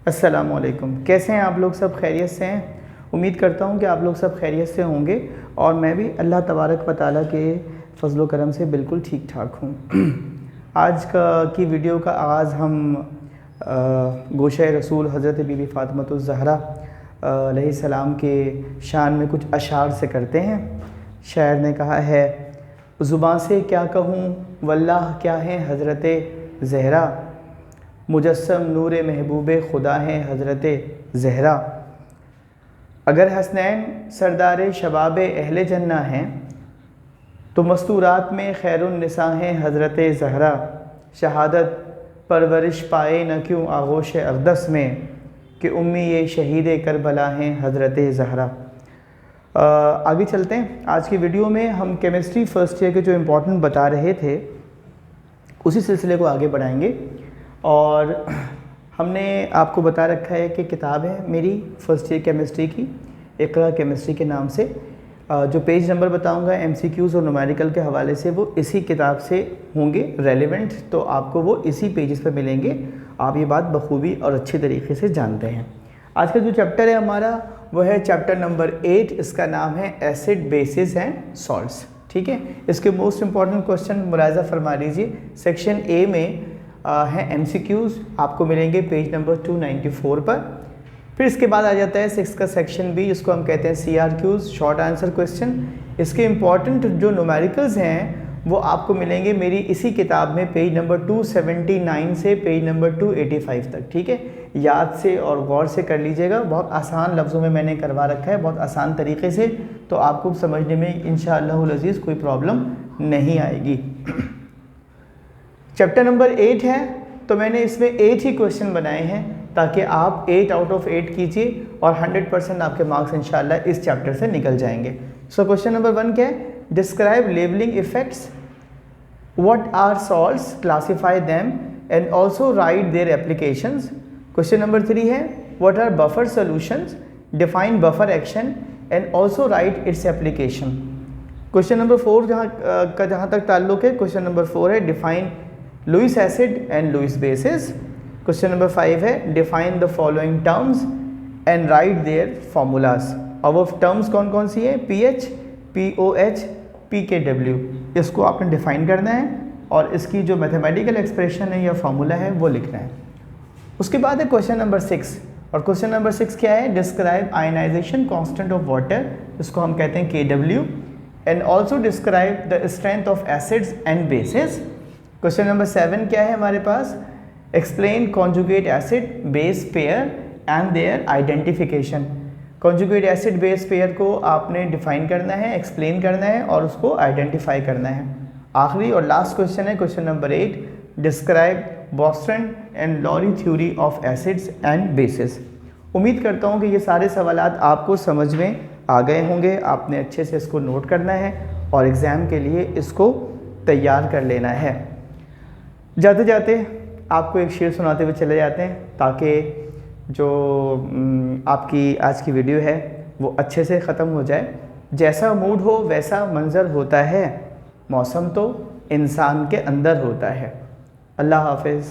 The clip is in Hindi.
अस्सलामुअलैकुम। कैसे हैं आप लोग? सब खैरियत से हैं? उम्मीद करता हूं कि आप लोग सब खैरियत से होंगे और मैं भी अल्लाह तबारक व तआला के फ़ज़्ल करम से बिल्कुल ठीक ठाक हूं। आज की वीडियो का आगाज़ हम गोशे रसूल हज़रत बीबी फ़ातिमतुज़ ज़हरा अलैहिस्सलाम के शान में कुछ अशार से करते हैं। शायर ने कहा है, ज़ुबान से क्या कहूँ वल्लाह क्या है हज़रत ज़हरा, मुजस्सम नूर महबूब खुदा हैं हज़रत ज़हरा। अगर हसनैन सरदार शबाब अहले जन्ना हैं तो मस्तूरात में खैरुन्निसा हैं हज़रत ज़हरा। शहादत परवरिश पाए न क्यों आगोश अक़दस में कि उम्मी ये शहीद करबला हैं हज़रत ज़हरा। आगे चलते हैं। आज की वीडियो में हम केमिस्ट्री फ़र्स्ट ईयर के जो इम्पोर्टेंट बता रहे थे उसी सिलसिले को आगे बढ़ाएंगे। और हमने आपको बता रखा है कि किताब है मेरी फ़र्स्ट ईयर केमिस्ट्री की, इक़रा केमिस्ट्री के नाम से। जो पेज नंबर बताऊंगा एमसीक्यूज़ और न्यूमेरिकल के हवाले से वो इसी किताब से होंगे रेलेवेंट, तो आपको वो इसी पेजेस पे मिलेंगे। आप ये बात बखूबी और अच्छी तरीके से जानते हैं। आज का जो चैप्टर है हमारा वो है चैप्टर नंबर 8। इसका नाम है एसिड बेसिस एंड सॉल्ट्स। ठीक है, इसके मोस्ट इंपॉर्टेंट क्वेश्चन मुलाज़ा फरमा लीजिए। सेक्शन ए में है एमसीक्यूज़, आपको मिलेंगे पेज नंबर 294 पर। फिर इसके बाद आ जाता है 6 का सेक्शन बी, जिसको हम कहते हैं सीआरक्यूज़, शॉर्ट आंसर क्वेश्चन। इसके इम्पॉर्टेंट जो न्यूमेरिकल्स हैं वो आपको मिलेंगे मेरी इसी किताब में पेज नंबर 279 से पेज नंबर 285 तक। ठीक है, याद से और गौर से कर लीजिएगा। बहुत आसान लफ्ज़ों में मैंने करवा रखा है, बहुत आसान तरीके से, तो आपको समझने में इंशाअल्लाहुल अज़ीज़ कोई प्रॉब्लम नहीं आएगी। चैप्टर नंबर 8 है तो मैंने इसमें 8 ही क्वेश्चन बनाए हैं ताकि आप 8 आउट ऑफ 8 कीजिए और 100% आपके मार्क्स इंशाल्लाह इस चैप्टर से निकल जाएंगे। सो क्वेश्चन नंबर 1 क्या है? Describe levelling effects, what are salts, classify them and also write their applications. Question number 3 है what are buffer solutions, define buffer action and also write its application. Question number 4 जहाँ तक ताल्लुक है, क्वेश्चन नंबर 4 है define Lewis acid and Lewis bases. Question number 5 है define the following terms and write their formulas. और वो टर्म्स कौन कौन सी है? PH, pOH, पीकेडब्ल्यू। इसको आपने डिफाइन करना है और इसकी जो मैथमेटिकल एक्सप्रेशन है या फार्मूला है वो लिखना है। उसके बाद है क्वेश्चन नंबर 6, और क्वेश्चन नंबर 6 क्या है? Describe ionization constant of water, इसको हम कहते हैं KW, and also describe the strength of acids and bases. Question number 7 क्या है हमारे पास? Explain conjugate acid base pair and their identification. Conjugate acid base pair को आपने डिफाइन करना है, एक्सप्लेन करना है और उसको आइडेंटिफाई करना है। आखिरी और लास्ट क्वेश्चन है क्वेश्चन नंबर 8, डिस्क्राइब बोस्टन and Lowry theory of acids and bases. उम्मीद करता हूँ कि ये सारे सवालात आपको समझ में आ गए होंगे। आपने अच्छे से इसको नोट करना है और एग्ज़ाम के लिए इसको तैयार कर लेना है। जाते जाते आपको एक शेर सुनाते हुए चले जाते हैं ताकि जो आपकी आज की वीडियो है वो अच्छे से ख़त्म हो जाए। जैसा मूड हो वैसा मंज़र होता है, मौसम तो इंसान के अंदर होता है। अल्लाह हाफ़िज़।